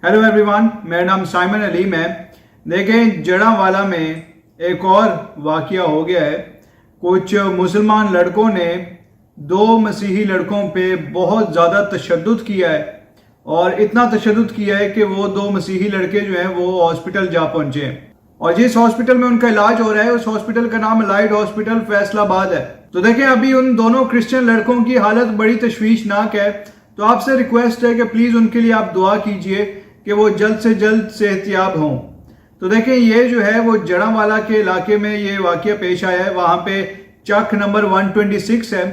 Hello everyone, मेरा नाम Simon Aleem है। देखें, जड़ांवाला में एक और वाकया हो गया है। कुछ मुसलमान लड़कों ने दो मसीही लड़कों पे बहुत ज़्यादा तशद्दुद किया है और इतना तशद्दुद किया है कि वो दो मसीही लड़के जो हैं वो हॉस्पिटल जा पहुंचे हैं और जिस हॉस्पिटल में उनका इलाज हो रहा है उस हॉस्पिटल का नाम लाइट हॉस्पिटल फैसलाबाद है। तो देखें, अभी उन दोनों क्रिश्चियन लड़कों की हालत बड़ी तशवीशनाक है। तो आपसे रिक्वेस्ट है कि प्लीज़ उनके लिए आप दुआ कीजिए कि वो जल्द से जल्द सेहतियाब हों। तो देखें, ये जो है वो जड़ांवाला के इलाके में ये वाकया पेश आया है। वहाँ पे चक नंबर 126 है,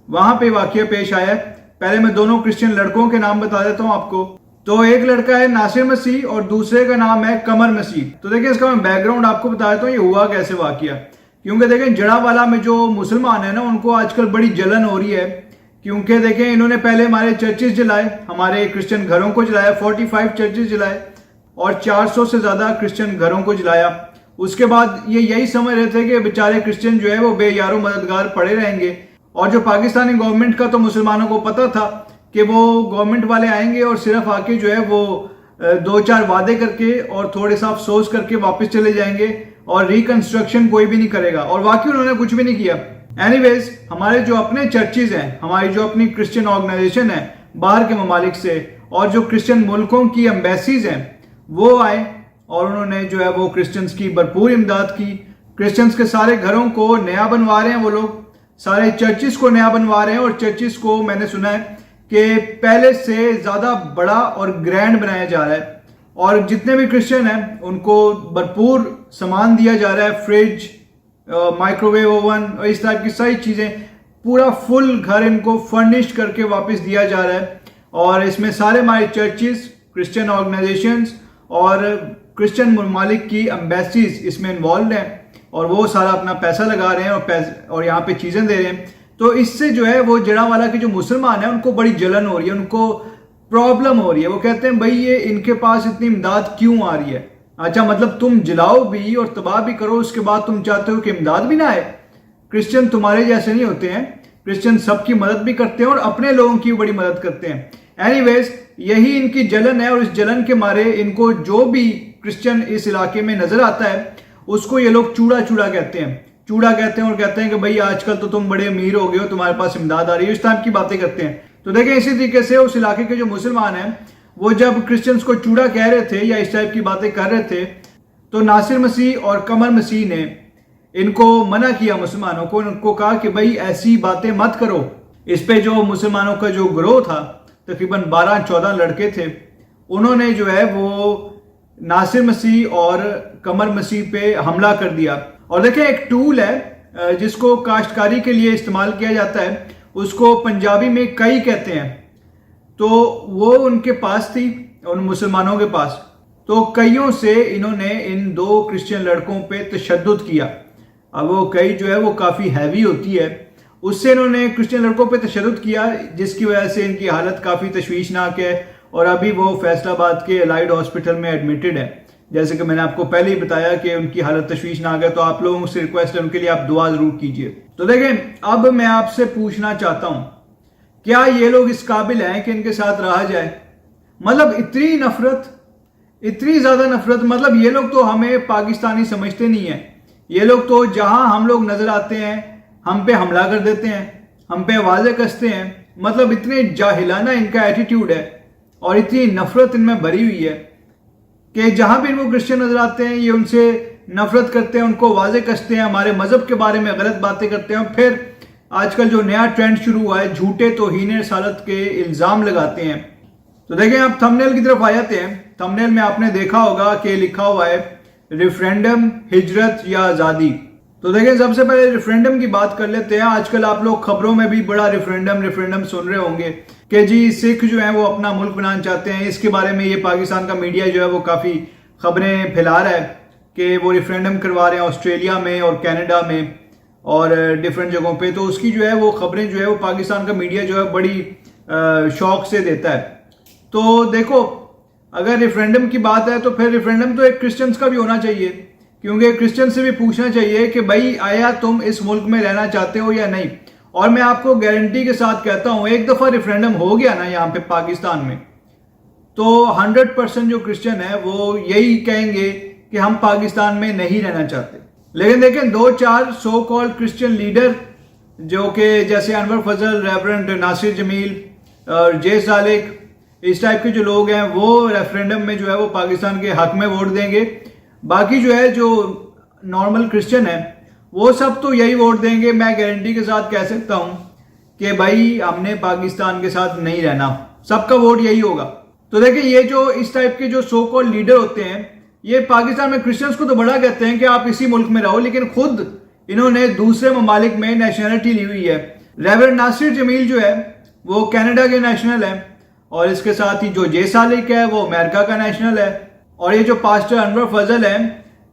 वहाँ पे वाकया पेश आया है। पहले मैं दोनों क्रिश्चियन लड़कों के नाम बता देता हूँ आपको। तो एक लड़का है नासिर मसीह और दूसरे का नाम है कमर मसीह। तो देखिए, इसका मैं बैकग्राउंड आपको बता देता हूँ, ये हुआ कैसे वाकया। क्योंकि देखें, जड़ांवाला में जो मुसलमान है ना, उनको आजकल बड़ी जलन हो रही है। क्योंकि देखें, इन्होंने पहले हमारे चर्चेस जलाए, हमारे क्रिश्चियन घरों को जलाया, 45 चर्चेस जलाए और 400 से ज़्यादा क्रिश्चियन घरों को जलाया। उसके बाद ये यही समझ रहे थे कि बेचारे क्रिश्चियन जो है वो बेयारो मददगार पड़े रहेंगे। और जो पाकिस्तानी गवर्नमेंट का तो मुसलमानों को पता था कि वो गवर्नमेंट वाले आएंगे और सिर्फ आके जो है वो 2-4 वादे करके और थोड़े सा अफसोस करके वापस चले जाएंगे और रिकंस्ट्रक्शन कोई भी नहीं करेगा। और वाकई उन्होंने कुछ भी नहीं किया। एनीवेज, हमारे जो अपने चर्चेज हैं, हमारी जो अपनी क्रिश्चियन ऑर्गेनाइजेशन है बाहर के ममालिक से, और जो क्रिश्चियन मुल्कों की एम्बेसीज हैं, वो आए और उन्होंने जो है वो क्रिश्चियंस की भरपूर इमदाद की। क्रिश्चियंस के सारे घरों को नया बनवा रहे हैं, वो लोग सारे चर्चिस को नया बनवा रहे हैं और चर्चिस को मैंने सुना है कि पहले से ज़्यादा बड़ा और ग्रैंड बनाया जा रहा है। और जितने भी क्रिश्चियन हैं उनको भरपूर सामान दिया जा रहा है, फ्रिज, माइक्रोवेव ओवन और इस टाइप की सारी चीज़ें, पूरा फुल घर इनको फर्निश्ड करके वापस दिया जा रहा है। और इसमें सारे हमारे चर्चिस, क्रिश्चियन ऑर्गेनाइजेशंस और क्रिश्चियन ममालिक की एम्बेसीज इसमें इन्वॉल्व हैं और वो सारा अपना पैसा लगा रहे हैं और यहाँ पे चीज़ें दे रहे हैं। तो इससे जो है वो जड़ांवाला के जो मुसलमान हैं उनको बड़ी जलन हो रही है, उनको प्रॉब्लम हो रही है। वो कहते हैं भाई ये इनके पास इतनी इमदाद क्यों आ रही है। अच्छा, मतलब तुम जलाओ भी और तबाह भी करो, उसके बाद तुम चाहते हो कि इमदाद भी ना आए। क्रिश्चियन तुम्हारे जैसे नहीं होते हैं। क्रिश्चियन सबकी मदद भी करते हैं और अपने लोगों की बड़ी मदद करते हैं। एनीवेज, यही इनकी जलन है और इस जलन के मारे इनको जो भी क्रिश्चियन इस इलाके में नजर आता है उसको ये लोग चूड़ा चूड़ा कहते हैं। चूड़ा कहते हैं और कहते हैं कि भाई आजकल तो तुम बड़े अमीर हो गए हो, तुम्हारे पास इमदाद आ रही है, इस टाइप की बातें करते हैं। तो देखें, इसी तरीके से उस इलाके के जो मुसलमान हैं वो जब क्रिश्चियंस को चूड़ा कह रहे थे या इस टाइप की बातें कर रहे थे, तो नासिर मसीह और कमर मसीह ने इनको मना किया, मुसलमानों को। उनको कहा कि भाई ऐसी बातें मत करो। इस पे जो मुसलमानों का जो ग्रोह था, तकरीबन 12-14 लड़के थे, उन्होंने जो है वो नासिर मसीह और कमर मसीह पे हमला कर दिया। और देखें, एक टूल है जिसको काश्तकारी के लिए इस्तेमाल किया जाता है, उसको पंजाबी में कई कहते हैं। तो वो उनके पास थी, उन मुसलमानों के पास। तो कईयों से इन्होंने इन दो क्रिश्चियन लड़कों पे तशद्दुद किया। अब वो कई जो है वो काफ़ी हैवी होती है, उससे इन्होंने क्रिश्चियन लड़कों पे तशद्दुद किया, जिसकी वजह से इनकी हालत काफ़ी तशवीशनाक है और अभी वो फैसलाबाद के लाइट हॉस्पिटल में एडमिटेड है। जैसे कि मैंने आपको पहले ही बताया कि उनकी हालत तशवीशनाक है। तो आप लोगों से रिक्वेस्ट है, उनके लिए आप दुआ ज़रूर कीजिए। तो देखें, अब मैं आपसे पूछना चाहता हूँ, क्या ये लोग इस काबिल हैं कि इनके साथ रहा जाए? मतलब इतनी नफरत, इतनी ज़्यादा नफरत। मतलब ये लोग तो हमें पाकिस्तानी समझते नहीं है। ये लोग तो जहां हम लोग नजर आते हैं हम पे हमला कर देते हैं, हम पे आवाज़ें कसते हैं। मतलब इतने जाहिलाना इनका एटीट्यूड है और इतनी नफरत इनमें भरी हुई है कि जहां भी इनको क्रिश्चियन नजर आते हैं ये उनसे नफरत करते हैं, उनको आवाज़ें कसते हैं, हमारे मजहब के बारे में गलत बातें करते हैं। और फिर आजकल जो नया ट्रेंड शुरू हुआ है, झूठे तौहीन रसालत के इल्ज़ाम लगाते हैं। तो देखें, आप थंबनेल की तरफ आ जाते हैं। थंबनेल में आपने देखा होगा कि लिखा हुआ है रेफरेंडम, हिजरत या आज़ादी। तो देखें, सबसे पहले रेफरेंडम की बात कर लेते हैं। आजकल आप लोग खबरों में भी बड़ा रेफरेंडम सुन रहे होंगे कि जी सिख जो है वो अपना मुल्क बनाना चाहते हैं। इसके बारे में ये पाकिस्तान का मीडिया जो है वो काफ़ी खबरें फैला रहा है कि वो रेफरेंडम करवा रहे हैं ऑस्ट्रेलिया में और कनाडा में और डिफरेंट जगहों पे। तो उसकी जो है वो खबरें जो है वो पाकिस्तान का मीडिया जो है बड़ी शौक से देता है। तो देखो, अगर रेफरेंडम की बात है तो फिर रेफरेंडम तो एक क्रिश्चियंस का भी होना चाहिए, क्योंकि क्रिश्चियन से भी पूछना चाहिए कि भाई आया तुम इस मुल्क में रहना चाहते हो या नहीं। और मैं आपको गारंटी के साथ कहता हूं, एक दफ़ा रेफरेंडम हो गया ना यहाँ पे पाकिस्तान में, तो 100% जो क्रिश्चियन है वो यही कहेंगे कि हम पाकिस्तान में नहीं रहना चाहते। लेकिन देखें 2-4 सो कॉल्ड क्रिश्चियन लीडर जो कि जैसे अनवर फजल, रेवरेंड नासिर जमील और जे सालिक, इस टाइप के जो लोग हैं वो रेफरेंडम में जो है वो पाकिस्तान के हक में वोट देंगे। बाकी जो है जो नॉर्मल क्रिश्चियन है वो सब तो यही वोट देंगे। मैं गारंटी के साथ कह सकता हूं कि भाई हमने पाकिस्तान के साथ नहीं रहना, सबका वोट यही होगा। तो देखिए ये जो इस टाइप के जो सो कॉल्ड लीडर होते हैं ये पाकिस्तान में क्रिश्चियंस को तो बड़ा कहते हैं कि आप इसी मुल्क में रहो, लेकिन खुद इन्होंने दूसरे ममालिक में नेशनलिटी ली हुई है। रेवरेंड नासिर जमील जो है वो कनाडा के नेशनल है और इसके साथ ही जो जे सालिक है वो अमेरिका का नेशनल है। और ये जो पास्टर अनवर फजल है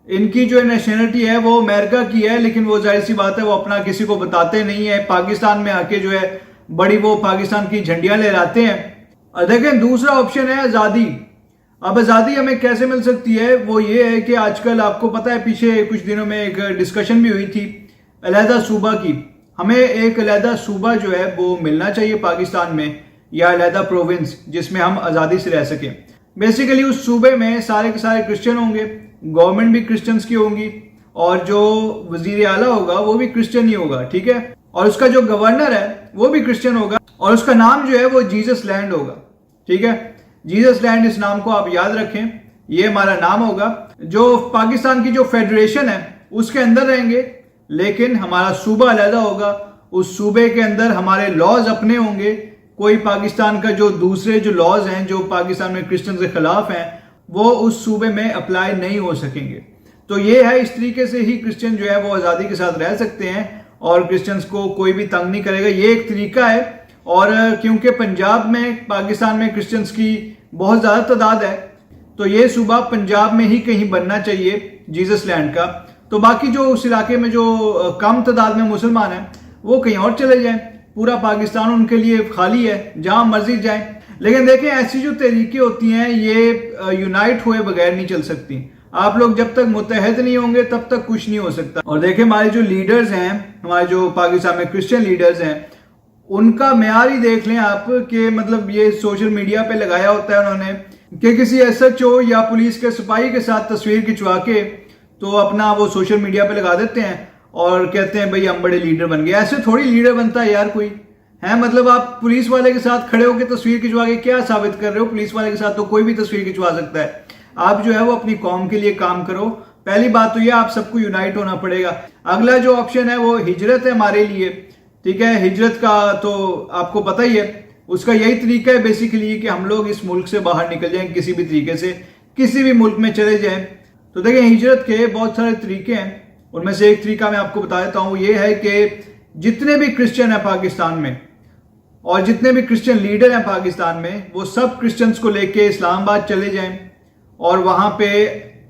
इनकी जो नेशनलिटी है वो अमेरिका की है, लेकिन वो जाहिर सी बात है वो अपना किसी को बताते नहीं है। पाकिस्तान में आके जो है बड़ी वो पाकिस्तान की झंडियां लहराते हैं। और देखें दूसरा ऑप्शन है आज़ादी। अब आज़ादी हमें कैसे मिल सकती है, वो ये है कि आजकल आपको पता है पीछे कुछ दिनों में एक डिस्कशन भी हुई थी अलहदा सूबा की। हमें एक अलहदा सूबा जो है वो मिलना चाहिए पाकिस्तान में, या अलहदा प्रोविंस जिसमें हम आज़ादी से रह सकें। बेसिकली उस सूबे में सारे के सारे क्रिश्चियन होंगे, गवर्नमेंट भी क्रिश्चियंस की होंगी और जो वजीर आला होगा वो भी क्रिश्चियन ही होगा, ठीक है। और उसका जो गवर्नर है वो भी क्रिश्चियन होगा और उसका नाम जो है वो जीसस लैंड होगा, ठीक है। जीसस लैंड, इस नाम को आप याद रखें, ये हमारा नाम होगा। जो पाकिस्तान की जो फेडरेशन है उसके अंदर रहेंगे, लेकिन हमारा सूबा अलहदा होगा। उस सूबे के अंदर हमारे लॉज अपने होंगे। कोई पाकिस्तान का जो दूसरे जो लॉज हैं जो पाकिस्तान में क्रिश्चियन के खिलाफ हैं वो उस सूबे में अप्लाई नहीं हो सकेंगे। तो ये है, इस तरीके से ही क्रिश्चियन जो है वो आज़ादी के साथ रह सकते हैं और क्रिश्चियंस को कोई भी तंग नहीं करेगा। ये एक तरीका है। और क्योंकि पंजाब में पाकिस्तान में क्रिश्चियंस की बहुत ज़्यादा तादाद है तो ये सूबा पंजाब में ही कहीं बनना चाहिए जीसस लैंड का। तो बाकी जो उस इलाके में जो कम तादाद में मुसलमान हैं वो कहीं और चले जाएं। पूरा पाकिस्तान उनके लिए खाली है, जहां मर्जी जाएं। लेकिन देखें ऐसी जो तरीके होती हैं ये यूनाइट हुए बगैर नहीं चल सकती। आप लोग जब तक मुत्तहद नहीं होंगे तब तक कुछ नहीं हो सकता। और देखें हमारे जो लीडर्स हैं, हमारे जो पाकिस्तान में क्रिश्चियन लीडर्स हैं, उनका मेयार ही देख लें आप कि मतलब ये सोशल मीडिया पे लगाया होता है उन्होंने कि किसी एसएचओ या पुलिस के सिपाही के साथ तस्वीर खिंचवा के तो अपना वो सोशल मीडिया पे लगा देते हैं और कहते हैं भाई हम बड़े लीडर बन गए। ऐसे थोड़ी लीडर बनता है यार कोई है। मतलब आप पुलिस वाले के साथ खड़े होकर तस्वीर खिंचवा के क्या साबित कर रहे हो? पुलिस वाले के साथ तो कोई भी तस्वीर खिंचवा सकता है। आप जो है वो अपनी कौम के लिए काम करो। पहली बात तो ये आप सबको यूनाइट होना पड़ेगा। अगला जो ऑप्शन है वो हिजरत है हमारे लिए, ठीक है। हिजरत का तो आपको पता ही है, उसका यही तरीका है बेसिकली कि हम लोग इस मुल्क से बाहर निकल जाएं, किसी भी तरीके से किसी भी मुल्क में चले जाएं। तो देखिए हिजरत के बहुत सारे तरीके हैं, उनमें से एक तरीका मैं आपको बता देता हूं। ये है कि जितने भी क्रिश्चियन हैं पाकिस्तान में और जितने भी क्रिश्चियन लीडर हैं पाकिस्तान में वो सब क्रिश्चियंस को लेके इस्लामाबाद चले जाएं और वहां पे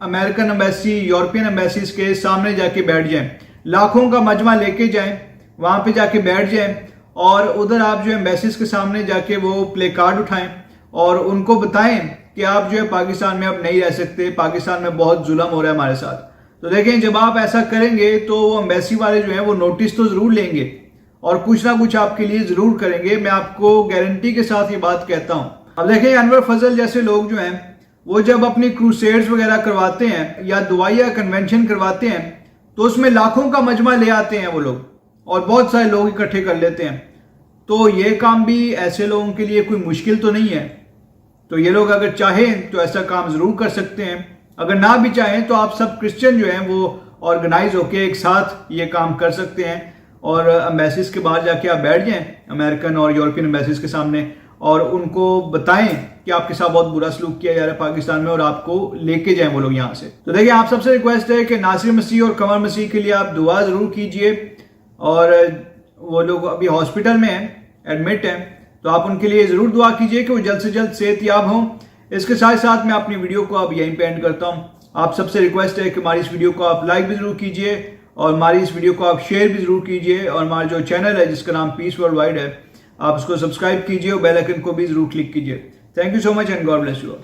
अमेरिकन एम्बेसी, यूरोपियन एम्बेसीज के सामने जाके बैठ जाएं। लाखों का मजमा लेके जाएं, वहां पे जाके बैठ जाएं और उधर आप जो एम्बेसीज के सामने जाके वो प्ले कार्ड उठाएं और उनको बताएं कि आप जो है पाकिस्तान में अब नहीं रह सकते, पाकिस्तान में बहुत जुल्म हो रहा है हमारे साथ। तो देखें जब आप ऐसा करेंगे तो वो एम्बेसी वाले जो है वो नोटिस तो जरूर लेंगे और कुछ ना कुछ आपके लिए जरूर करेंगे। मैं आपको गारंटी के साथ ये बात कहता हूं। अब देखें अनवर फजल जैसे लोग जो हैं वो जब अपनी क्रूसेड्स वगैरह करवाते हैं या दुआया कन्वेंशन करवाते हैं तो उसमें लाखों का मजमा ले आते हैं वो लोग और बहुत सारे लोग इकट्ठे कर लेते हैं। तो ये काम भी ऐसे लोगों के लिए कोई मुश्किल तो नहीं है। तो ये लोग अगर चाहें तो ऐसा काम जरूर कर सकते हैं। अगर ना भी चाहें तो आप सब क्रिश्चियन जो हैं वो ऑर्गेनाइज होकर एक साथ ये काम कर सकते हैं और एम्बेसीज के बाहर जाके आप बैठ जाएं अमेरिकन और यूरोपियन एम्बेसीज के सामने और उनको बताएं कि आपके साथ बहुत बुरा सलूक किया जा रहा है पाकिस्तान में और आपको लेके जाएं वो लोग यहाँ से। तो देखिए आप सबसे रिक्वेस्ट है कि नासिर मसीह और कमर मसीह के लिए आप दुआ जरूर कीजिए। और वो लोग अभी हॉस्पिटल में हैं, एडमिट हैं, तो आप उनके लिए जरूर दुआ कीजिए कि वो जल्द से जल्द सेहतयाब हों। इसके साथ साथ मैं अपनी वीडियो को अब यहीं पे एंड करता हूं। आप सबसे रिक्वेस्ट है कि हमारी इस वीडियो को आप लाइक भी जरूर कीजिए और हमारी इस वीडियो को आप शेयर भी जरूर कीजिए और हमारा जो चैनल है जिसका नाम पीस वर्ल्ड वाइड है आप उसको सब्सक्राइब कीजिए और बेल आइकन को भी जरूर क्लिक कीजिए। Thank you so much and God bless you.